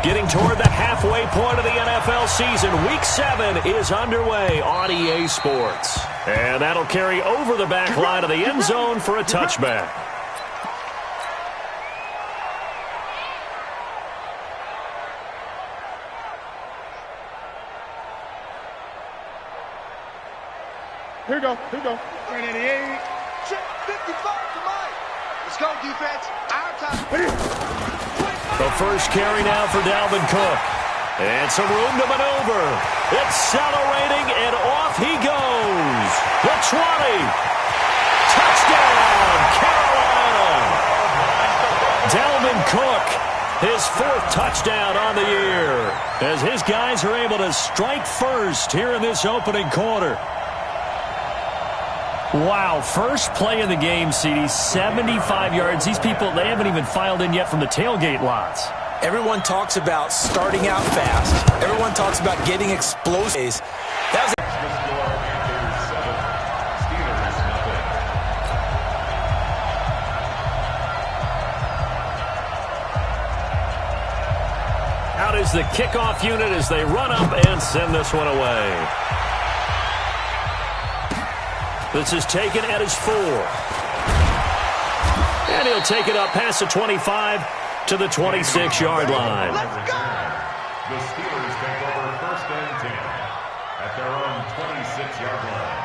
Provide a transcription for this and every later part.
Getting toward the halfway point of the NFL season. Week 7 is underway on EA Sports. And that'll carry over the back line of the end zone for a touchback. Here we go. 388. Check 55 to Mike. Let's go, defense. Our time. The first carry now for Dalvin Cook. And some room to maneuver. Accelerating, and off he goes. The 20. Touchdown, Carolina. Dalvin Cook, his 4th touchdown on the year, as his guys are able to strike first here in this opening quarter. Wow, first play of the game, CD, 75 yards. These people, they haven't even filed in yet from the tailgate lots. Everyone talks about starting out fast. Everyone talks about getting explosives. That was out is the kickoff unit as they run up and send this one away. This is taken at his 4. And he'll take it up past the 25 to the 26-yard line. Let's go! The Steelers take over 1st and 10 at their own 26-yard line.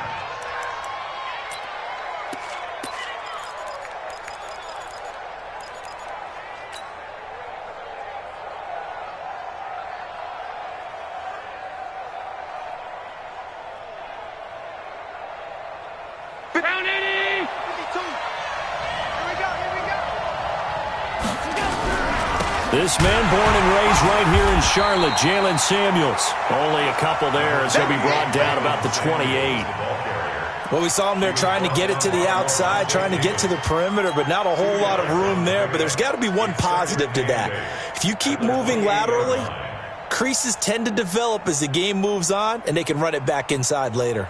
Down 80! 52. Here we go. This man born and raised right here in Charlotte, Jalen Samuels. Only a couple there as he'll be brought down about the 28. Well, we saw him there trying to get it to the outside, trying to get to the perimeter, but not a whole lot of room there. But there's got to be one positive to that. If you keep moving laterally, creases tend to develop as the game moves on, and they can run it back inside later.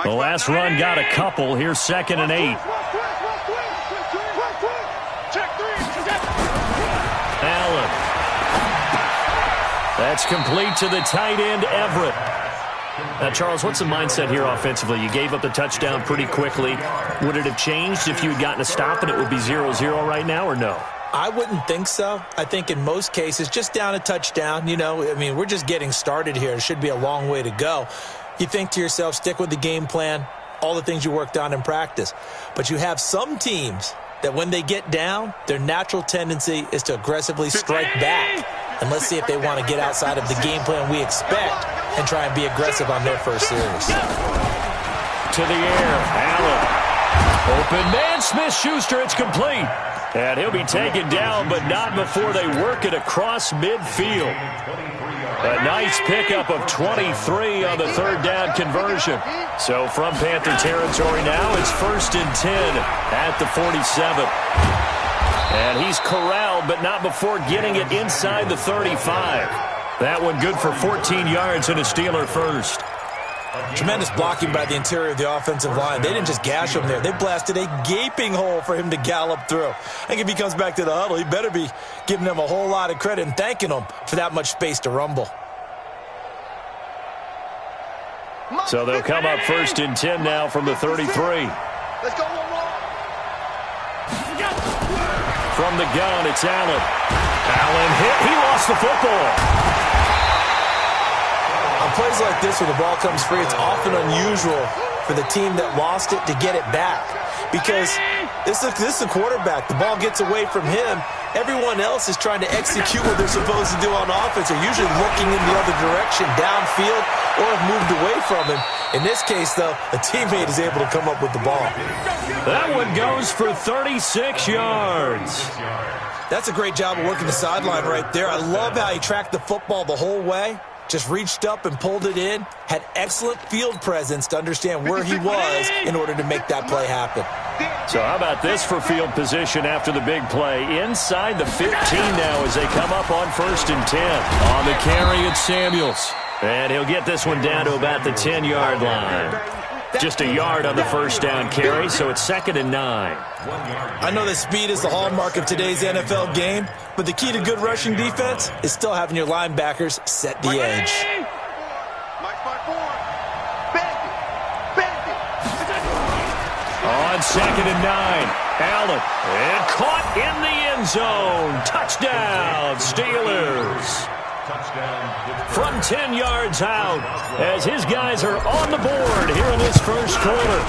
The last run got a couple. Here's 2nd and 8. Allen. That's complete to the tight end, Everett. Now, Charles, what's the mindset here offensively? You gave up the touchdown pretty quickly. Would it have changed if you had gotten a stop and it would be 0-0 right now, or no? I wouldn't think so. I think in most cases, just down a touchdown, we're just getting started here. It should be a long way to go. You think to yourself, stick with the game plan, all the things you worked on in practice. But you have some teams that when they get down, their natural tendency is to aggressively strike back. And let's see if they want to get outside of the game plan we expect and try and be aggressive on their first series. To the air, Allen. Open man, Smith-Schuster, it's complete. And he'll be taken down, but not before they work it across midfield. A nice pickup of 23 on the 3rd down conversion. So from Panther territory now, it's 1st and 10 at the 47. And he's corralled, but not before getting it inside the 35. That one good for 14 yards and a Steeler first. Tremendous blocking by the interior of the offensive line. They didn't just gash him there. They blasted a gaping hole for him to gallop through. I think if he comes back to the huddle, he better be giving them a whole lot of credit and thanking them for that much space to rumble. So they'll come up 1st and 10 now from the 33. Let's go, From the gun, it's Allen. Allen hit. He lost the football. On plays like this where the ball comes free, it's often unusual for the team that lost it to get it back. Because this is the quarterback. The ball gets away from him. Everyone else is trying to execute what they're supposed to do on offense. They're usually looking in the other direction, downfield, or have moved away from him. In this case, though, a teammate is able to come up with the ball. That one goes for 36 yards. That's a great job of working the sideline right there. I love how he tracked the football the whole way. Just reached up and pulled it in. Had excellent field presence to understand where he was in order to make that play happen. So how about this for field position after the big play? Inside the 15 now as they come up on 1st and 10. On the carry, it's Samuels. And he'll get this one down to about the 10-yard line. Just a yard on the first down carry, so it's 2nd and 9. I know that speed is the hallmark of today's NFL game, but the key to good rushing defense is still having your linebackers set the edge. On 2nd and 9, Allen, and caught in the end zone. Touchdown, Steelers. From 10 yards out, as his guys are on the board here in this first quarter.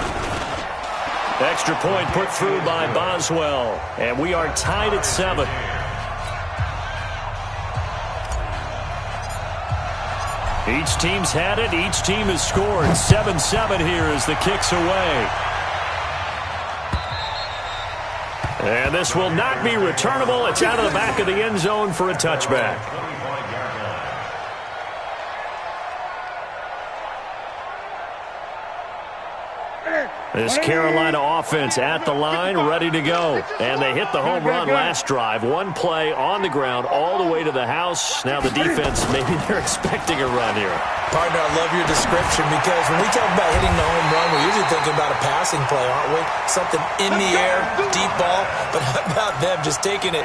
Extra point put through by Boswell, and we are tied at 7. Each team's had it. Each team has scored. 7-7 here as the kick's away. And this will not be returnable. It's out of the back of the end zone for a touchback. This Carolina offense at the line, ready to go. And they hit the home run last drive. One play on the ground all the way to the house. Now the defense, maybe they're expecting a run here. Partner, I love your description because when we talk about hitting the home run, we're usually thinking about a passing play, aren't we? Something in the air, deep ball. But how about them just taking it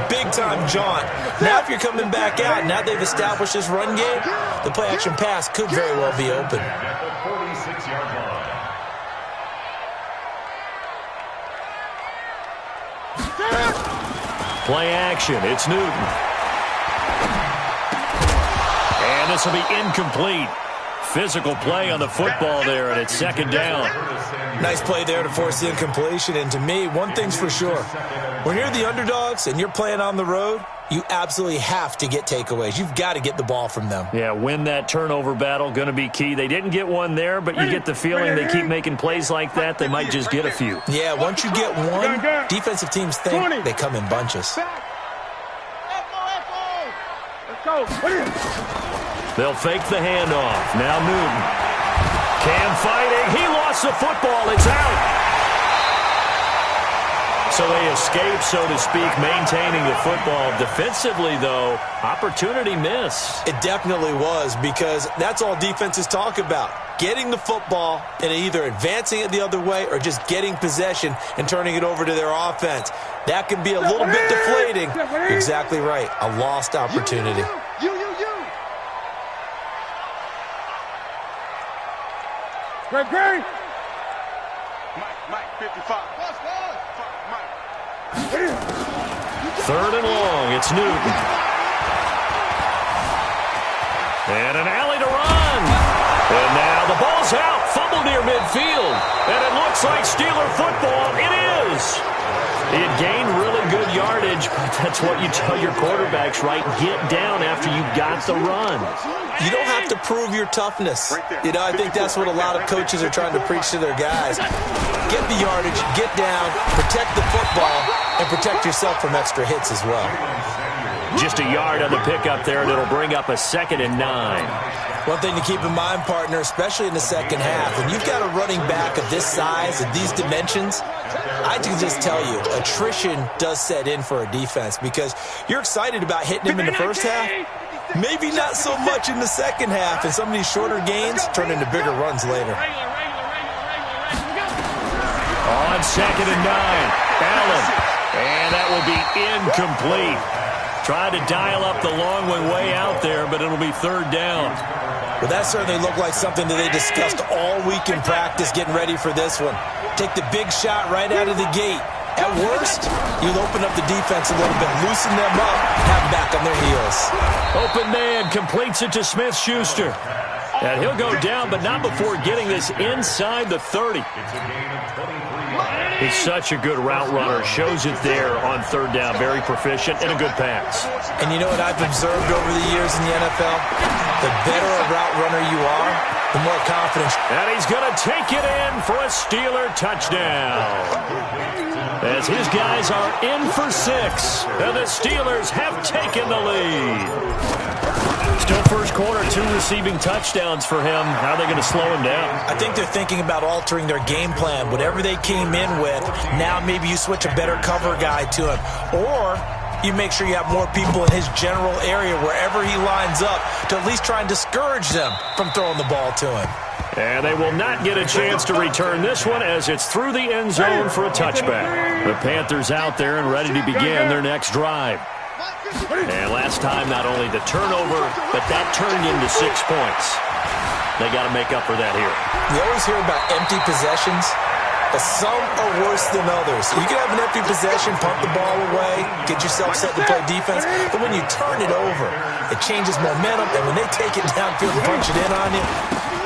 big-time jaunt? Now if you're coming back out, now they've established this run game, the play-action pass could very well be open. At the 46-yard line. Play action. It's Newton. And this will be incomplete. Physical play on the football there, and it's 2nd down. Nice play there to force the incompletion. And to me, one thing's for sure. When you're the underdogs and you're playing on the road, you absolutely have to get takeaways. You've got to get the ball from them. Yeah, win that turnover battle, going to be key. They didn't get one there, but you get the feeling they keep making plays like that, they might just get a few. Yeah, once you get one, defensive teams think they come in bunches. They'll fake the handoff. Now Newton. Cam fighting. He lost the football. It's out. So they escape, so to speak, maintaining the football. Defensively, though, opportunity miss. It definitely was, because that's all defenses talk about. Getting the football and either advancing it the other way or just getting possession and turning it over to their offense. That can be a little bit deflating. You're exactly right. A lost opportunity. Great. Mike, 55. 3rd and long. It's Newton. And an alley to run. And now the ball's out. Fumble near midfield. And it looks like Steeler football. It is. He had gained really good yardage, but that's what you tell your quarterbacks, right? Get down after you got the run. You don't have to prove your toughness. You know, I think that's what a lot of coaches are trying to preach to their guys. Get the yardage, get down, protect the football, and protect yourself from extra hits as well. Just a yard on the pickup there, and it'll bring up a 2nd and 9. One thing to keep in mind, partner, especially in the second half, when you've got a running back of this size and these dimensions, I can just tell you, attrition does set in for a defense because you're excited about hitting him in the first half. Maybe not so much in the second half, and some of these shorter gains turn into bigger runs later. On 2nd and 9, Allen. And that will be incomplete. Tried to dial up the long one way out there, but it'll be 3rd down. Well, that certainly looked like something that they discussed all week in practice getting ready for this one. Take the big shot right out of the gate. At worst, you'll open up the defense a little bit, loosen them up, have them back on their heels. Open man completes it to Smith-Schuster. And he'll go down, but not before getting this inside the 30. He's such a good route runner. Shows it there on 3rd down. Very proficient and a good pass. And you know what I've observed over the years in the NFL? The better a route runner you are, the more confidence. And he's going to take it in for a Steeler touchdown. As his guys are in for 6. And the Steelers have taken the lead. Still first quarter, 2 receiving touchdowns for him. How are they going to slow him down? I think they're thinking about altering their game plan. Whatever they came in with, now maybe you switch a better cover guy to him. Or you make sure you have more people in his general area wherever he lines up to at least try and discourage them from throwing the ball to him. And they will not get a chance to return this one as it's through the end zone for a touchback. The Panthers out there and ready to begin their next drive. And last time, not only the turnover, but that turned into 6 points. They got to make up for that here. You always hear about empty possessions, but some are worse than others. You can have an empty possession, pump the ball away, get yourself set to play defense, but when you turn it over, it changes momentum, and when they take it downfield and punch it in on you,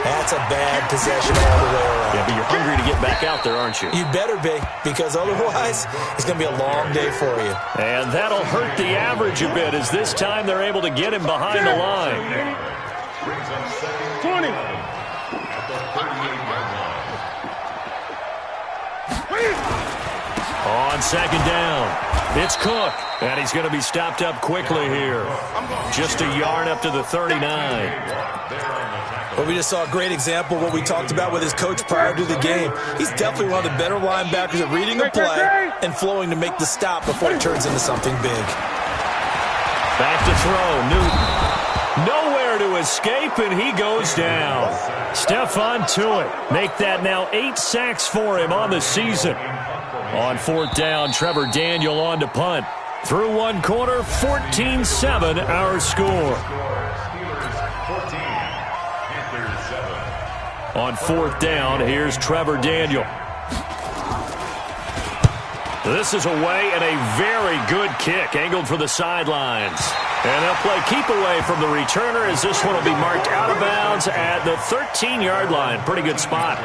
that's a bad possession all the way around. Yeah, but you're hungry to get back out there, aren't you? You better be, because otherwise, it's going to be a long day for you. And that'll hurt the average a bit as this time they're able to get him behind the line. 20. On second down, it's Cook, and he's going to be stopped up quickly here. Just a yard up to the 39. Well, we just saw a great example of what we talked about with his coach prior to the game. He's definitely one of the better linebackers at reading a play and flowing to make the stop before it turns into something big. Back to throw, Newton. Nowhere to escape, and he goes down. Stephon Tuitt, make that now 8 sacks for him on the season. On fourth down, Trevor Daniel on to punt. Through one quarter, 14-7 our score. On fourth down, here's Trevor Daniel. This is away and a very good kick, angled for the sidelines. And they'll play keep away from the returner as this one will be marked out of bounds at the 13-yard line. Pretty good spot.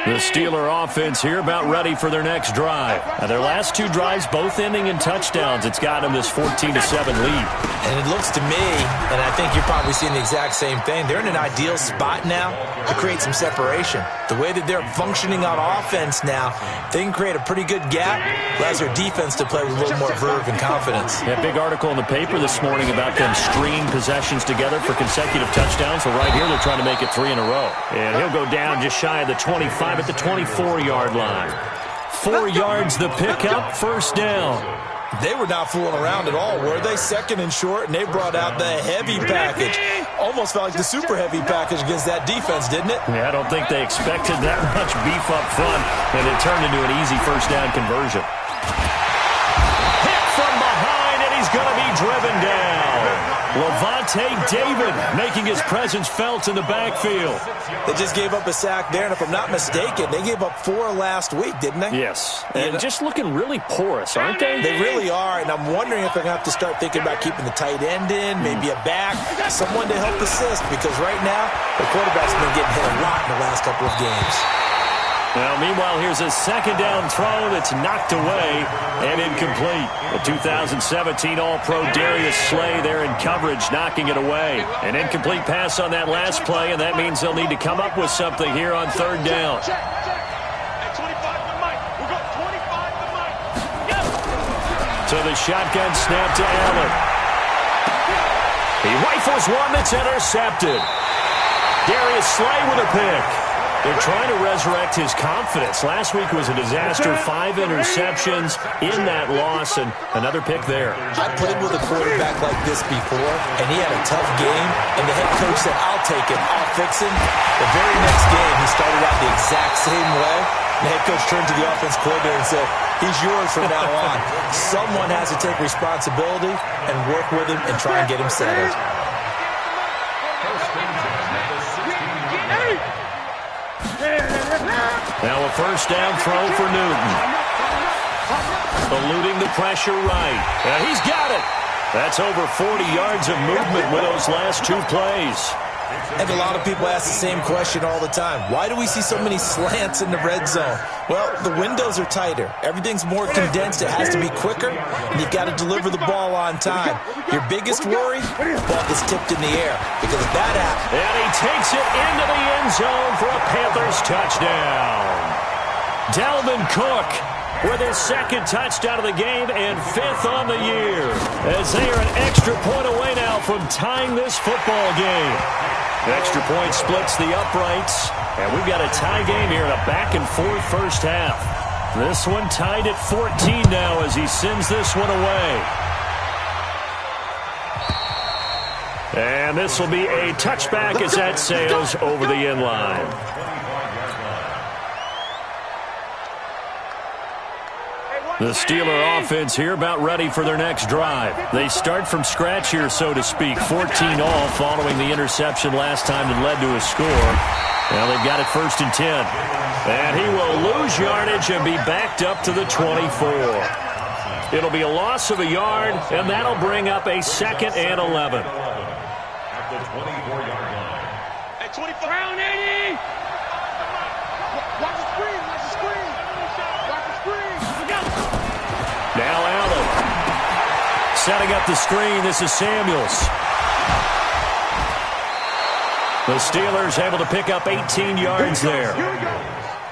The Steeler offense here about ready for their next drive. Now, their last 2 drives both ending in touchdowns. It's got them this 14-7 lead. And it looks to me, and I think you're probably seeing the exact same thing, they're in an ideal spot now to create some separation. The way that they're functioning on offense now, they can create a pretty good gap, allows their defense to play with a little more verve and confidence. That big article in the paper this morning about them stringing possessions together for consecutive touchdowns. So right here, they're trying to make it 3 in a row. And he'll go down just shy of the 25 at the 24-yard line. 4 yards the pickup, first down. They were not fooling around at all, were they? Second and short, and they brought out the heavy package. Almost felt like the super heavy package against that defense, didn't it? Yeah, I don't think they expected that much beef up front, and it turned into an easy first down conversion. Hit from behind, and he's going to be driven down. Levante David making his presence felt in the backfield. They just gave up a sack there, and if I'm not mistaken, they gave up 4 last week, didn't they? Yes, and just looking really porous, aren't they? They really are, and I'm wondering if they're going to have to start thinking about keeping the tight end in, maybe a back, someone to help assist, because right now, the quarterback's been getting hit a lot in the last couple of games. Now, meanwhile, here's a second down throw that's knocked away and incomplete. The 2017 All-Pro Darius Slay there in coverage, knocking it away. An incomplete pass on that last play, and that means they'll need to come up with something here on third down. So the shotgun snap to Allen. He rifles one that's intercepted. Darius Slay with a pick. They're trying to resurrect his confidence. Last week was a disaster. 5 interceptions in that loss, and another pick there. I played with a quarterback like this before, and he had a tough game, and the head coach said, I'll take it, I'll fix him. The very next game, he started out the exact same way. The head coach turned to the offense coordinator and said, he's yours from now on. Someone has to take responsibility and work with him and try and get him settled. Now a first down throw for Newton. Eluding the pressure right. And he's got it. That's over 40 yards of movement with those last 2 plays. And a lot of people ask the same question all the time. Why do we see so many slants in the red zone? Well, the windows are tighter. Everything's more condensed. It has to be quicker, and you've got to deliver the ball on time. Your biggest worry, the ball gets tipped in the air. Because if that happens... And he takes it into the end zone for a Panthers touchdown. Dalvin Cook with his 2nd touchdown of the game and 5th on the year. As they are an extra point away now from tying this football game. The extra point splits the uprights, and we've got a tie game here in a back-and-forth first half. This one tied at 14 now as he sends this one away. And this will be a touchback as that sails over the end line. The Steeler offense here about ready for their next drive. They start from scratch here, so to speak. 14 all following the interception last time that led to a score. Now they've got it 1st and 10. And he will lose yardage and be backed up to the 24. It'll be a loss of a yard, and that'll bring up a 2nd and 11. At the 24-yard line. Hey, 24. Round 80. Watch the screen. Watch the screen. Watch the screen. Now Allen. Setting up the screen. This is Samuels. The Steelers able to pick up 18 yards there.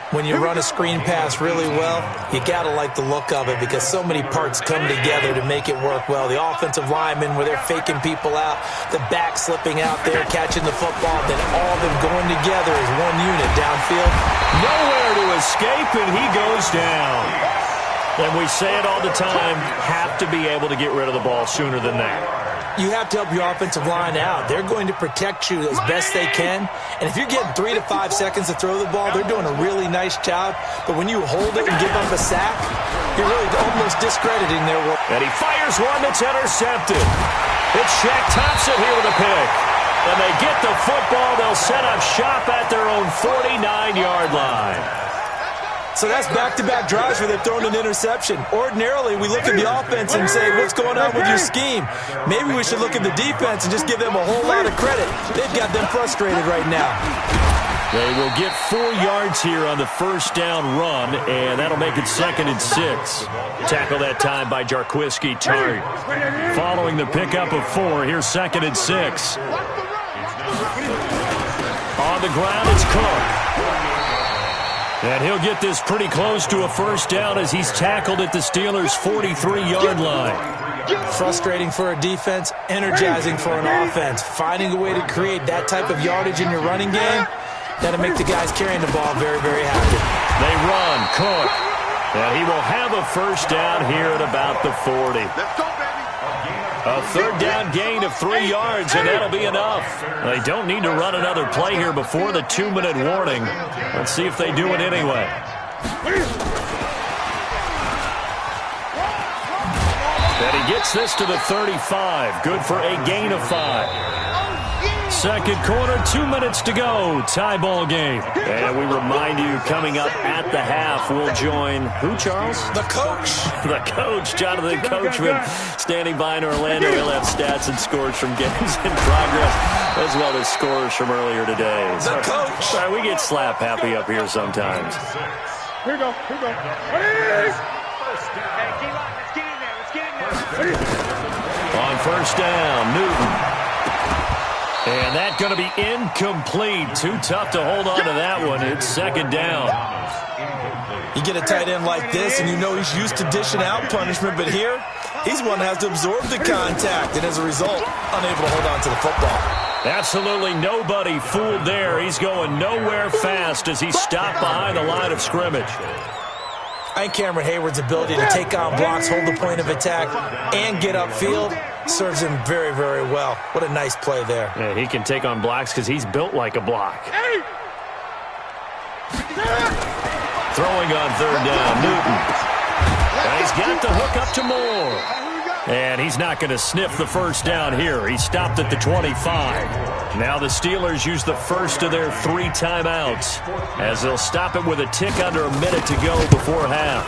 When you run a screen pass really well, you got to like the look of it because so many parts come together to make it work well. The offensive linemen, where they're faking people out, the back slipping out there, catching the football, then all of them going together as one unit downfield. Nowhere to escape, and he goes down. And we say it all the time, have to be able to get rid of the ball sooner than that. You have to help your offensive line out. They're going to protect you as best they can. And if you're getting 3 to 5 seconds to throw the ball, they're doing a really nice job. But when you hold it and give up a sack, you're really almost discrediting their work. And he fires one that's intercepted. It's Shaq Thompson here with a pick. And they get the football. They'll set up shop at their own 49-yard line. So that's back-to-back drives where they've thrown an interception. Ordinarily, we look at the offense and say, what's going on with your scheme? Maybe we should look at the defense and just give them a whole lot of credit. They've got them frustrated right now. They will get 4 yards here on the 1st down run, and that'll make it 2nd and 6. Tackle that time by Jarquiski Tartt. Following the pickup of 4, here's 2nd and 6. On the ground, it's Cook. And he'll get this pretty close to a 1st down as he's tackled at the Steelers' 43-yard line. Frustrating for a defense, energizing for an offense. Finding a way to create that type of yardage in your running game, that'll make the guys carrying the ball very, very happy. They run, Cook. And he will have a 1st down here at about the 40. Let's go, baby. A 3rd down gain of 3 yards, and that'll be enough. They don't need to run another play here before the 2-minute warning. Let's see if they do it anyway. And he gets this to the 35. Good for a gain of 5. 2nd quarter, 2 minutes to go. Tie ball game. And we remind you, coming up at the half, we'll join who, Charles? The coach. The coach, Jonathan Coachman, standing by in Orlando. He'll have stats and scores from games in progress, as well as scores from earlier today. The coach. Sorry, we get slap happy up here sometimes. Here we go. Here we go. Hey, D-line, let's get in there. Let's get in there. On 1st down, Newton. And that's going to be incomplete. Too tough to hold on to that one. It's 2nd down. You get a tight end like this, and you know he's used to dishing out punishment, but here, he's one that has to absorb the contact, and as a result, unable to hold on to the football. Absolutely nobody fooled there. He's going nowhere fast as he's stopped behind the line of scrimmage. I think Cameron Hayward's ability to take on blocks, hold the point of attack, and get upfield serves him very, very well. What a nice play there. Yeah, he can take on blocks because he's built like a block. Throwing on 3rd down, Newton. And he's got the hook up to Moore. And he's not going to sniff the 1st down here. He stopped at the 25. Now the Steelers use the first of their 3 timeouts as they'll stop it with a tick under a minute to go before half.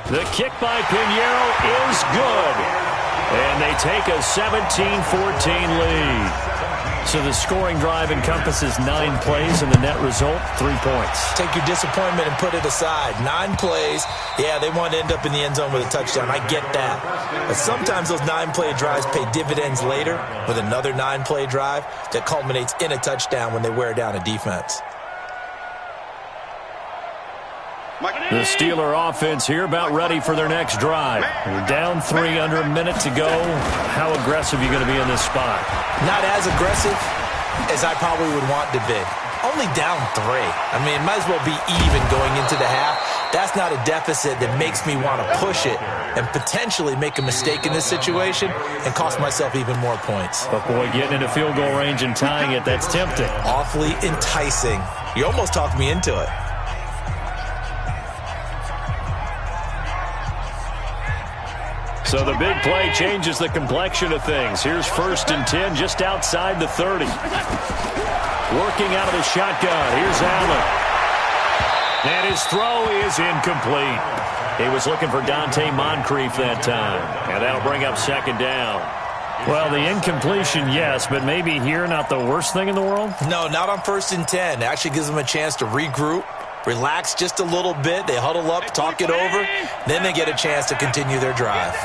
The kick by Pinheiro is good. And they take a 17-14 lead. So the scoring drive encompasses 9 plays, and the net result, 3 points. Take your disappointment and put it aside. 9 plays. Yeah, they want to end up in the end zone with a touchdown. I get that. But sometimes those 9-play drives pay dividends later with another 9-play drive that culminates in a touchdown when they wear down a defense. The Steeler offense here about ready for their next drive. We're down 3 under a minute to go. How aggressive are you going to be in this spot? Not as aggressive as I probably would want to be. Only down 3. I mean, might as well be even going into the half. That's not a deficit that makes me want to push it and potentially make a mistake in this situation and cost myself even more points. But, boy, getting into field goal range and tying it, that's tempting. Awfully enticing. You almost talked me into it. So the big play changes the complexion of things. Here's 1st and 10 just outside the 30. Working out of the shotgun. Here's Allen. And his throw is incomplete. He was looking for Dante Moncrief that time. And that'll bring up 2nd down. Well, the incompletion, yes, but maybe here not the worst thing in the world? No, not on 1st and 10. It actually gives them a chance to regroup, relax just a little bit. They huddle up, talk it over. Then they get a chance to continue their drive.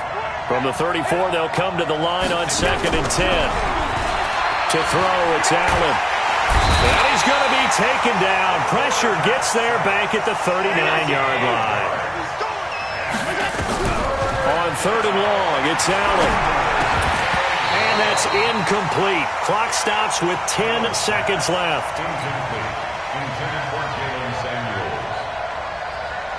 From the 34, they'll come to the line on 2nd and 10. To throw, it's Allen. And he's going to be taken down. Pressure gets there back at the 39-yard line. On 3rd and long, it's Allen. And that's incomplete. Clock stops with 10 seconds left.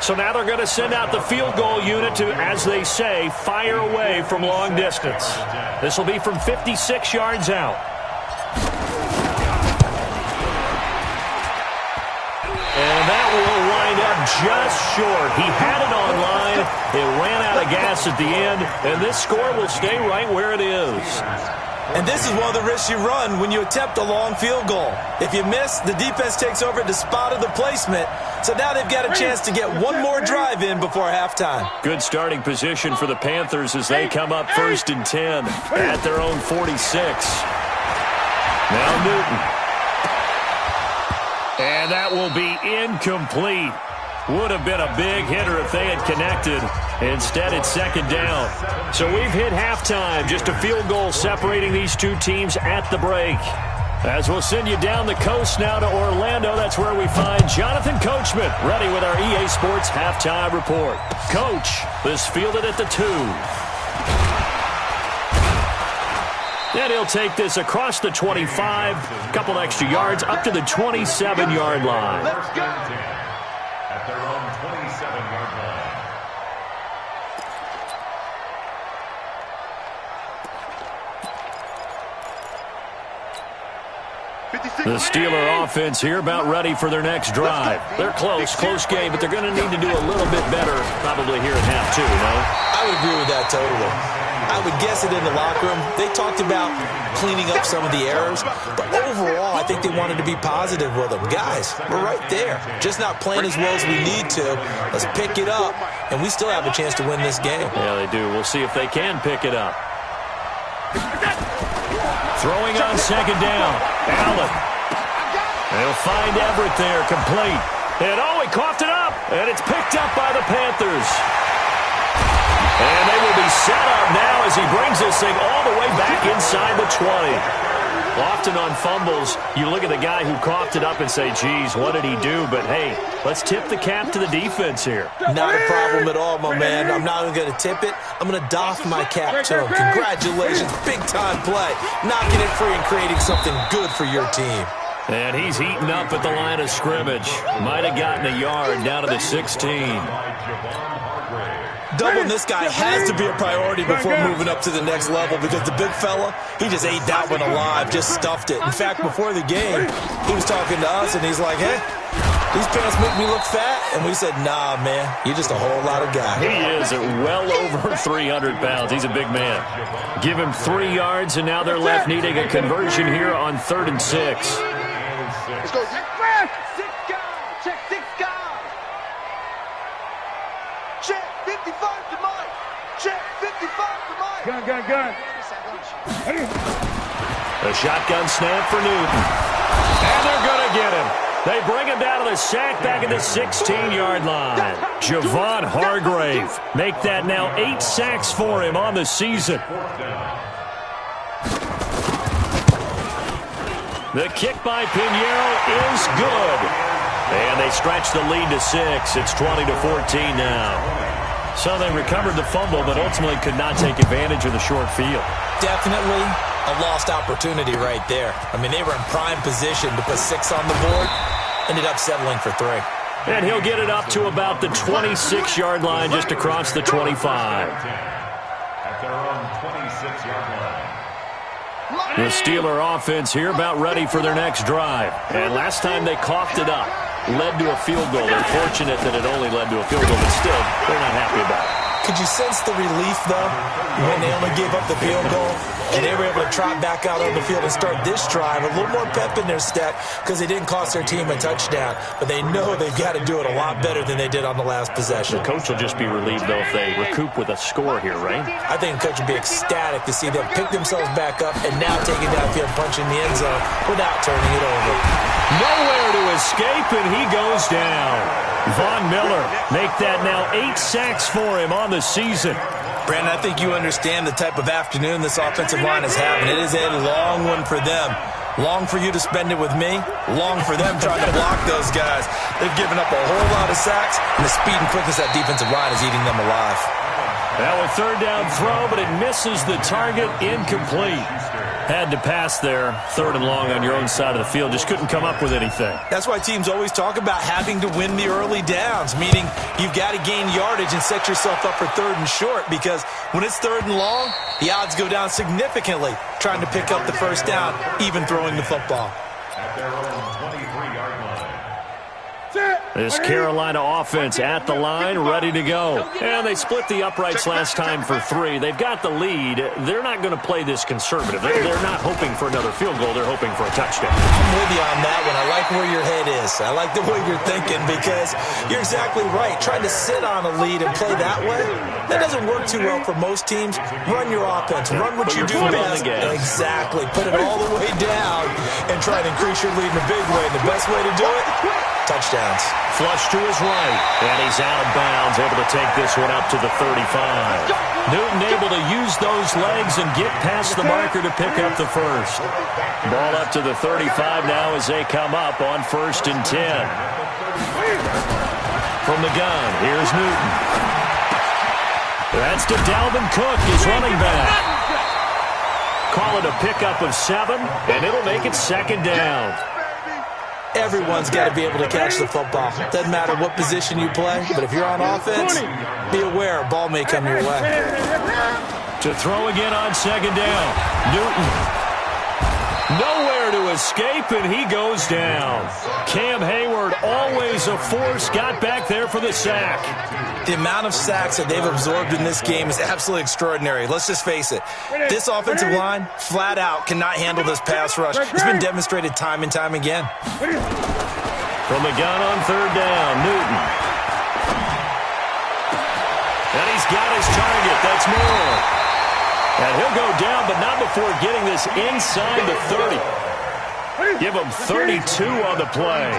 So now they're going to send out the field goal unit to, as they say, fire away from long distance. This will be from 56 yards out. And that will wind up just short. He had it on line. It ran out of gas at the end, and this score will stay right where it is. And this is one of the risks you run when you attempt a long field goal. If you miss, the defense takes over at the spot of the placement. So now they've got a chance to get one more drive in before halftime. Good starting position for the Panthers as they come up 1st and 10 at their own 46. Now Newton. And that will be incomplete. Would have been a big hitter if they had connected. Instead, it's 2nd down. So we've hit halftime. Just a field goal separating these two teams at the break. As we'll send you down the coast now to Orlando, that's where we find Jonathan Coachman, ready with our EA Sports halftime report. Coach, this fielded at the 2. And he'll take this across the 25, a couple extra yards, up to the 27-yard line. At their own 27-yard line. The Steeler offense here about ready for their next drive. They're close game, but they're going to need to do a little bit better probably here at half 2, no? I would agree with that totally. I would guess it in the locker room. They talked about cleaning up some of the errors, but overall, I think they wanted to be positive with them. Guys, we're right there. Just not playing as well as we need to. Let's pick it up, and we still have a chance to win this game. Yeah, they do. We'll see if they can pick it up. Throwing on 2nd down. Allen. They'll find Everett there, complete. And he coughed it up, and it's picked up by the Panthers. And they will be set up now as he brings this thing all the way back inside the 20. Often on fumbles, you look at the guy who coughed it up and say, geez, what did he do? But, hey, let's tip the cap to the defense here. Not a problem at all, my man. I'm not even going to tip it. I'm going to doff my cap to him. Congratulations. Big-time play. Knocking it free and creating something good for your team. And he's heating up at the line of scrimmage. Might have gotten a yard down to the 16. Doubling this guy has to be a priority before moving up to the next level because the big fella, he just ate that one alive, just stuffed it. In fact, before the game, he was talking to us, and he's like, hey, these pants make me look fat. And we said, nah, man, you're just a whole lot of guy. He is at well over 300 pounds. He's a big man. Give him 3 yards, and now they're left needing a conversion here on 3rd and 6. Let's go. Six guys. Check 6 guys. Check 55 to Mike. Check 55 to Mike. Gun. A shotgun snap for Newton. And they're going to get him. They bring him down to the sack back at the 16-yard line. Javon Hargrave. Make that now 8 sacks for him on the season. The kick by Pinheiro is good. And they stretch the lead to 6. It's 20-14 now. So they recovered the fumble, but ultimately could not take advantage of the short field. Definitely a lost opportunity right there. I mean, they were in prime position to put 6 on the board. Ended up settling for 3. And he'll get it up to about the 26-yard line, just across the 25. At their own 26-yard line. The Steeler offense here about ready for their next drive. And last time they coughed it up, led to a field goal. They're fortunate that it only led to a field goal, but still, they're not happy about it. Could you sense the relief, though, when they only gave up the field goal and they were able to trot back out on the field and start this drive? A little more pep in their step because they didn't cost their team a touchdown, but they know they've got to do it a lot better than they did on the last possession. The coach will just be relieved, though, if they recoup with a score here, right? I think the coach would be ecstatic to see them pick themselves back up and now take it downfield, punch in the end zone without turning it over. Nowhere to escape, and he goes down. Von Miller make that now 8 sacks for him on the season. Brandon, I think you understand the type of afternoon this offensive line is having. It is a long one for them. Long for you to spend it with me. Long for them trying to block those guys. They've given up a whole lot of sacks, and the speed and quickness of that defensive line is eating them alive. Now a third down throw, but it misses the target, incomplete. Had to pass there, third and long on your own side of the field. Just couldn't come up with anything. That's why teams always talk about having to win the early downs, meaning you've got to gain yardage and set yourself up for third and short, because when it's third and long, the odds go down significantly trying to pick up the first down, even throwing the football. At their own 23-yard line. This Carolina offense at the line, ready to go. And they split the uprights last time for 3. They've got the lead. They're not going to play this conservative. They're not hoping for another field goal. They're hoping for a touchdown. I'm with you on that one. I like where your head is. I like the way you're thinking, because you're exactly right. Trying to sit on a lead and play that way, that doesn't work too well for most teams. Run your offense. Run what you do best. Exactly. Put it all the way down and try to increase your lead in a big way. And the best way to do it, touchdowns. Flush to his right, and he's out of bounds, able to take this one up to the 35. Newton able to use those legs and get past the marker to pick up the first. Ball up to the 35 now as they come up on 1st and 10. From the gun, here's Newton. That's to Dalvin Cook, his running back. Call it a pickup of 7, and it'll make it 2nd down. Everyone's got to be able to catch the football. Doesn't matter what position you play, but if you're on offense, be aware a ball may come your way. To throw again on 2nd down. Newton. Nowhere to escape, and he goes down. Cam Hayward, always a force, got back there for the sack. The amount of sacks that they've absorbed in this game is absolutely extraordinary. Let's just face it. This offensive line, flat out, cannot handle this pass rush. It's been demonstrated time and time again. From the gun on 3rd down, Newton. And he's got his target. That's Moore. And he'll go down, but not before getting this inside the 30. Give him 32 on the play.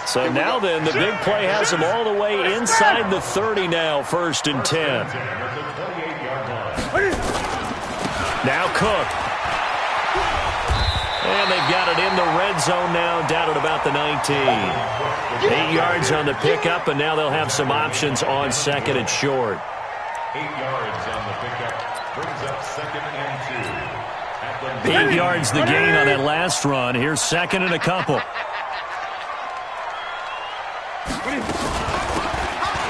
So now then, the big play has him all the way inside the 30 now, 1st and 10. Now Cook. And they've got it in the red zone now, down at about the 19. 8 yards on the pickup, and now they'll have some options on 2nd and short. 8 yards on the pickup. Brings up 2nd and 2. 8 yards the gain on that last run. Here's 2nd and a couple.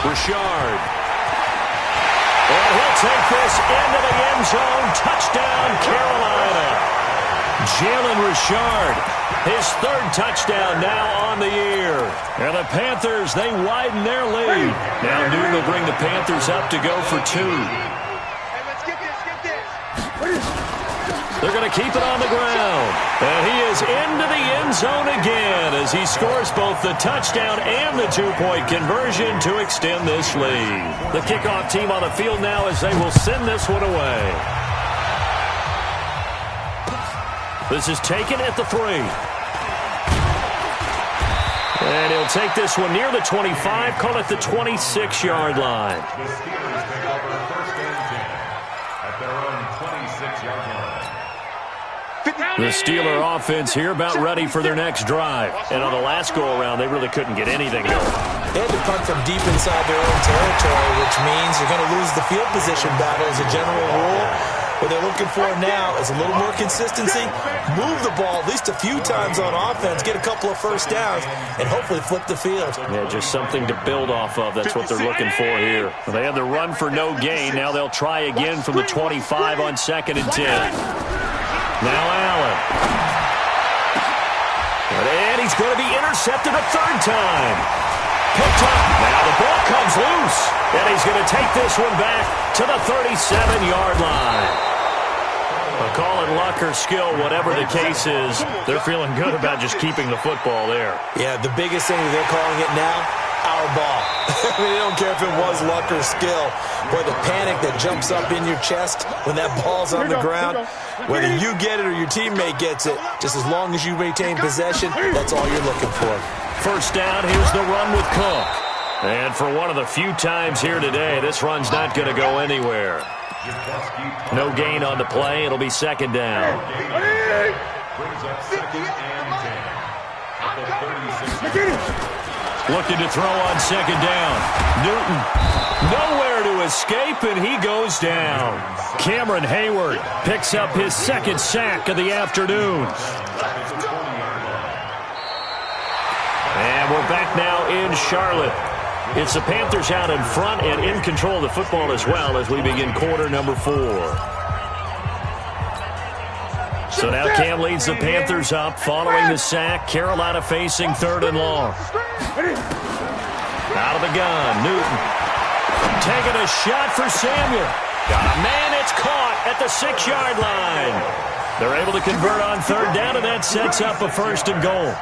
Richard. And he'll take this into the end zone. Touchdown, Carolina. Jalen Richard, his 3rd touchdown now on the year. And the Panthers, they widen their lead. Now Newton will bring the Panthers up to go for 2. Hey, let's get this. They're going to keep it on the ground. And he is into the end zone again as he scores both the touchdown and the 2-point conversion to extend this lead. The kickoff team on the field now as they will send this one away. This is taken at the 3. And he'll take this one near the 25, call it the 26-yard line. The Steelers take over 1st and 10 at their own 26-yard line. The Steeler offense here about ready for their next drive. And on the last go-around, they really couldn't get anything going. They had to punt from deep inside their own territory, which means you're going to lose the field position battle as a general rule. What they're looking for now is a little more consistency, move the ball at least a few times on offense, get a couple of first downs, and hopefully flip the field. Yeah, just something to build off of. That's what they're looking for here. Well, they had the run for no gain. Now they'll try again from the 25 on 2nd and 10. Now Allen. And he's going to be intercepted a third time. Picked up. Now the ball comes loose. And he's going to take this one back to the 37-yard line. Well, call it luck or skill, whatever the case is, they're feeling good about just keeping the football there. Yeah, the biggest thing that they're calling it now, our ball. I mean, they don't care if it was luck or skill. Boy, the panic that jumps up in your chest when that ball's on the ground, whether you get it or your teammate gets it, just as long as you retain possession, that's all you're looking for. First down, here's the run with Cook. And for one of the few times here today, this run's not going to go anywhere. No gain on the play. It'll be 2nd down. Brings up 2nd and 10. At the 36. Looking to throw on 2nd down. Newton nowhere to escape, and he goes down. Cameron Hayward picks up his 2nd sack of the afternoon. And we're back now in Charlotte. It's the Panthers out in front and in control of the football as well as we begin quarter number 4. So now Cam leads the Panthers up following the sack. Carolina facing 3rd and long. Out of the gun, Newton. Taking a shot for Samuel. Got a man, it's caught at the 6-yard line. They're able to convert on 3rd down, and that sets up a 1st and goal.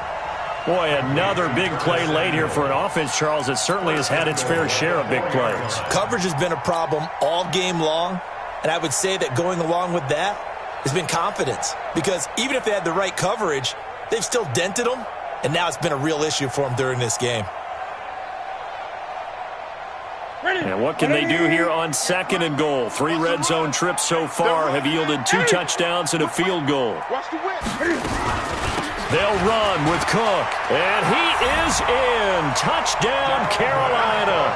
Boy, another big play late here for an offense, Charles, that certainly has had its fair share of big plays. Coverage has been a problem all game long, and I would say that going along with that has been confidence. Because even if they had the right coverage, they've still dented them, and now it's been a real issue for them during this game. And what can they do here on 2nd and goal? 3 red zone trips so far have yielded 2 touchdowns and a field goal. They'll run with Cook, and he is in. Touchdown, Carolina.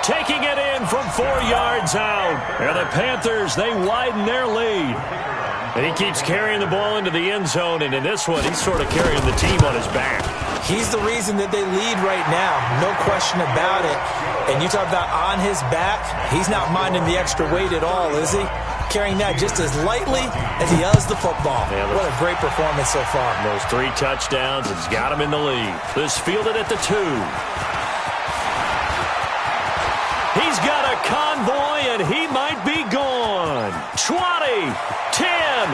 Taking it in from 4 yards out. And the Panthers, they widen their lead. And he keeps carrying the ball into the end zone, and in this one, he's sort of carrying the team on his back. He's the reason that they lead right now, no question about it. And you talk about on his back, he's not minding the extra weight at all, is he? Carrying that just as lightly as he does the football. Yeah, what a great performance so far. Those 3 touchdowns, it's got him in the lead. This fielded at the 2. He's got a convoy, and he might be gone. 20, 10,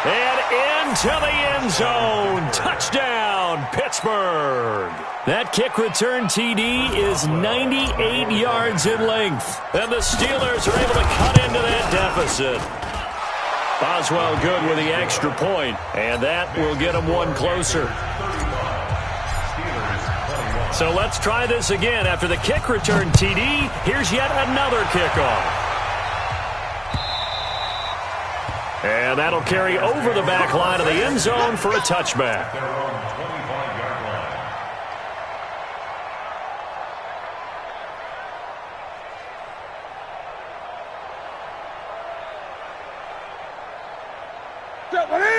and into the end zone. Touchdown, Pittsburgh. That kick return TD is 98 yards in length. And the Steelers are able to cut into that deficit. Boswell good with the extra point, and that will get them one closer. So let's try this again. After the kick return TD, here's yet another kickoff. And that'll carry over the back line of the end zone for a touchback.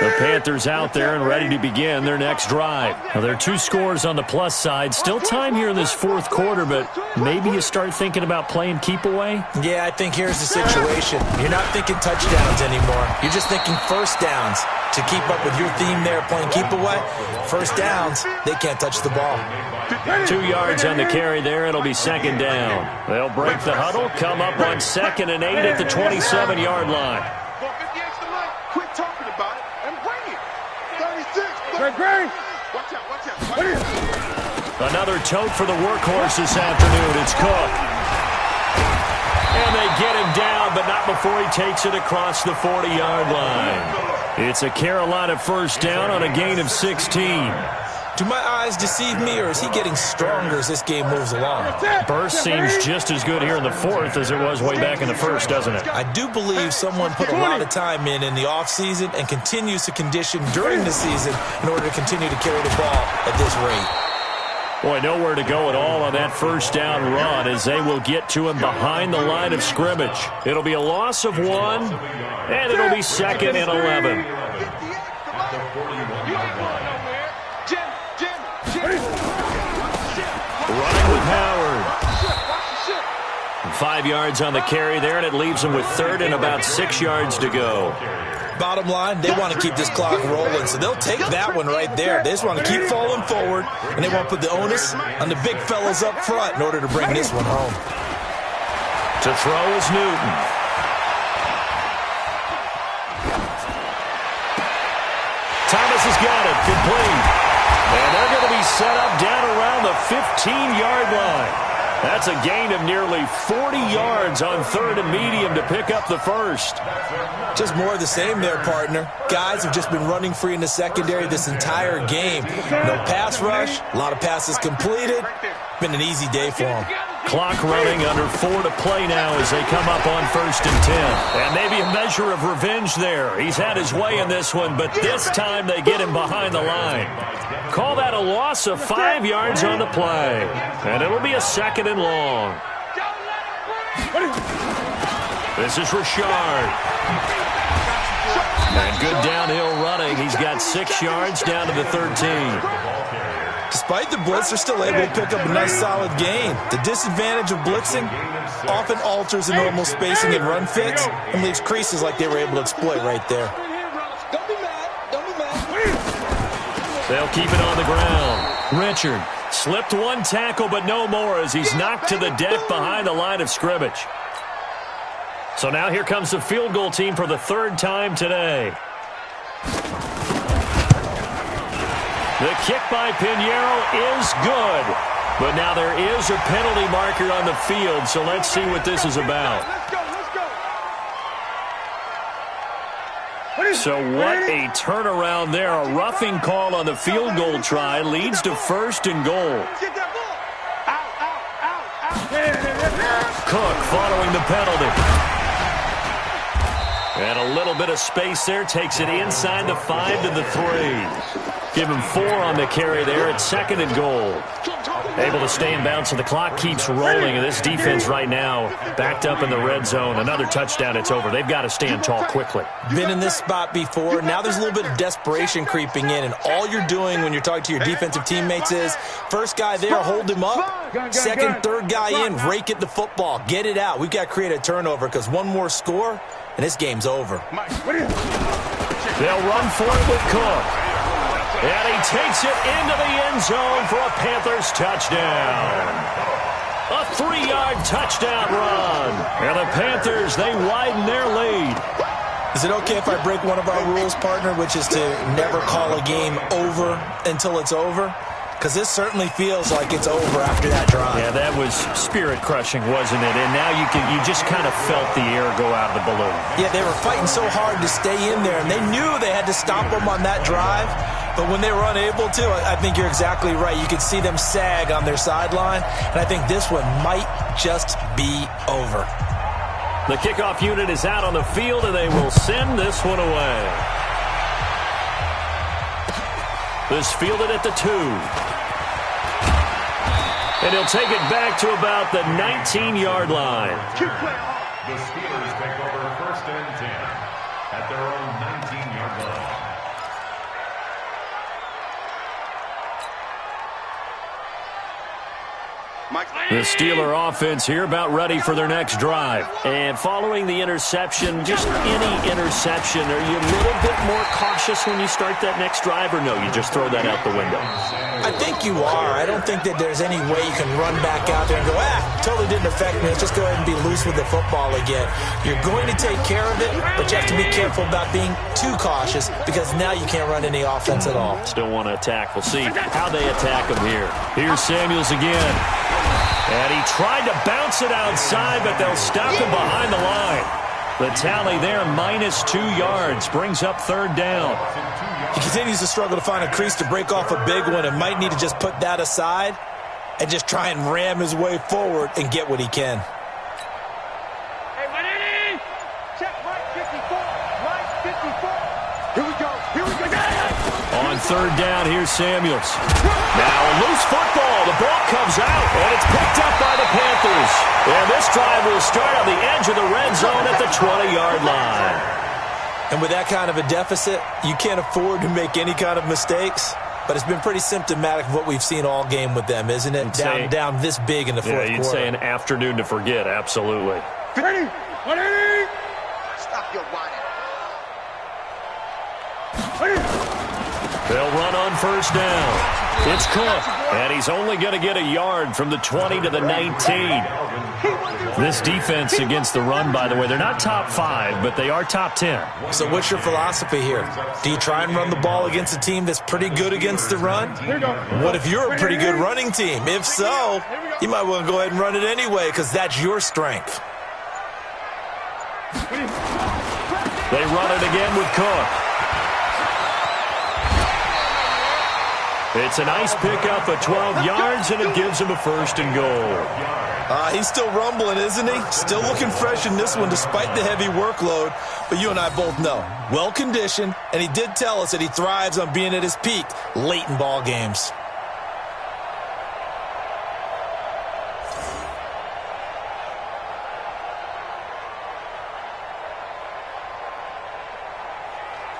The Panthers out there and ready to begin their next drive. Now, there are 2 scores on the plus side. Still time here in this 4th quarter, but maybe you start thinking about playing keep away? Yeah, I think here's the situation. You're not thinking touchdowns anymore. You're just thinking first downs. To keep up with your theme there, playing keep away, first downs, they can't touch the ball. 2 yards on the carry there. It'll be 2nd down. They'll break the huddle, come up on 2nd and 8 at the 27-yard line. Quit talking about it and bring it. 36. Watch out. Another tote for the workhorse this afternoon. It's Cook. And they get him down, but not before he takes it across the 40-yard line. It's a Carolina first down on a gain of 16. Do my eyes deceive me, or is he getting stronger as this game moves along? Burst seems just as good here in the 4th as it was way back in the 1st, doesn't it? I do believe someone put a lot of time in the offseason and continues to condition during the season in order to continue to carry the ball at this rate. Boy, nowhere to go at all on that first down run as they will get to him behind the line of scrimmage. It'll be a loss of 1, and it'll be 2nd and 11. Running with Howard. 5 yards on the carry there, and it leaves him with 3rd and about 6 yards to go. Bottom line, they want to keep this clock rolling, so they'll take that one right there. They just want to keep falling forward, and they want to put the onus on the big fellas up front in order to bring this one home. To throw is Newton. Thomas has got it, complete. And they're going to be set up down around the 15-yard line. That's a gain of nearly 40 yards on 3rd and medium to pick up the first. Just more of the same there, partner. Guys have just been running free in the secondary this entire game. No pass rush, a lot of passes completed. Been an easy day for them. Clock running, under 4 to play now as they come up on 1st and 10. And maybe a measure of revenge there. He's had his way in this one, but this time they get him behind the line. Call that a loss of 5 yards on the play. And it'll be a 2nd and long. This is Richard. And good downhill running. He's got 6 yards down to the 13. Despite the blitz, they're still able to pick up a nice solid gain. The disadvantage of blitzing often alters the normal spacing and run fits and leaves creases like they were able to exploit right there. They'll keep it on the ground. Richard slipped one tackle, but no more as he's knocked to the deck behind the line of scrimmage. So now here comes the field goal team for the 3rd time today. The kick by Pinheiro is good. But now there is a penalty marker on the field, so let's see what this is about. So what a turnaround there. A roughing call on the field goal try leads to 1st and goal. Cook following the penalty. And a little bit of space there takes it inside the 5 to the 3. Give him 4 on the carry there at 2nd and goal. Able to stay in bounds, so the clock keeps rolling. And this defense right now backed up in the red zone. Another touchdown, it's over. They've got to stand tall quickly. Been in this spot before. Now there's a little bit of desperation creeping in. And all you're doing when you're talking to your defensive teammates is, first guy there, hold him up. 2nd, 3rd guy in, rake at the football. Get it out. We've got to create a turnover because one more score, and this game's over. They'll run for it with Cook. And he takes it into the end zone for a Panthers touchdown. A 3-yard touchdown run. And the Panthers, they widen their lead. Is it okay if I break one of our rules, partner, which is to never call a game over until it's over? Because this certainly feels like it's over after that drive. Yeah, that was spirit-crushing, wasn't it? And now you just kind of felt the air go out of the balloon. Yeah, they were fighting so hard to stay in there, and they knew they had to stop them on that drive. But when they were unable to, I think you're exactly right. You could see them sag on their sideline, and I think this one might just be over. The kickoff unit is out on the field, and they will send this one away. This fielded at the 2. And he'll take it back to about the 19-yard line. The Steelers take over 1st and 10 at their own 19-yard line. The Steeler offense here about ready for their next drive. And following the interception, just any interception, are you a little bit more cautious when you start that next drive, or no, you just throw that out the window? I think you are. I don't think that there's any way you can run back out there and go, totally didn't affect me. Let's just go ahead and be loose with the football again. You're going to take care of it, but you have to be careful about being too cautious because now you can't run any offense at all. Still want to attack. We'll see how they attack him here. Here's Samuels again. And he tried to bounce it outside, but they'll stop him behind the line. The tally there, -2 yards, brings up 3rd down. He continues to struggle to find a crease to break off a big one and might need to just put that aside and just try and ram his way forward and get what he can. Hey, Manini! Check right 54. Right 54. Here we go. Here we go. On third down. Here's Samuels. Now a loose football. The ball comes out, and it's picked up by the Panthers. And this drive will start on the edge of the red zone at the 20-yard line. And with that kind of a deficit, you can't afford to make any kind of mistakes. But it's been pretty symptomatic of what we've seen all game with them, isn't it? Down this big in the fourth quarter. Yeah, you'd say an afternoon to forget, absolutely. 180! Stop your whining. They'll run on first down. It's Cook, and he's only going to get a yard from the 20 to the 19. This defense against the run, by the way, they're not top 5, but they are top 10. So what's your philosophy here? Do you try and run the ball against a team that's pretty good against the run? What if you're a pretty good running team? If so, you might want to go ahead and run it anyway because that's your strength. They run it again with Cook. It's a nice pickup of 12 yards, and it gives him a first and goal. He's still rumbling, isn't he? Still looking fresh in this one despite the heavy workload. But you and I both know, well-conditioned, and he did tell us that he thrives on being at his peak late in ball games.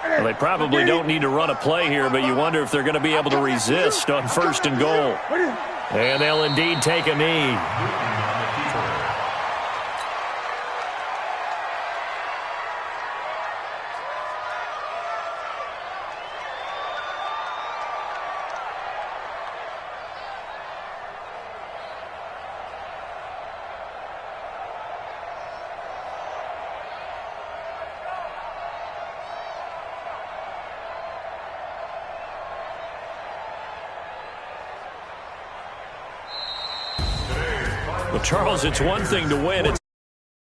Well, they probably don't need to run a play here, but you wonder if they're going to be able to resist on first and goal. And they'll indeed take a knee. Well, Charles, it's one thing to win. It's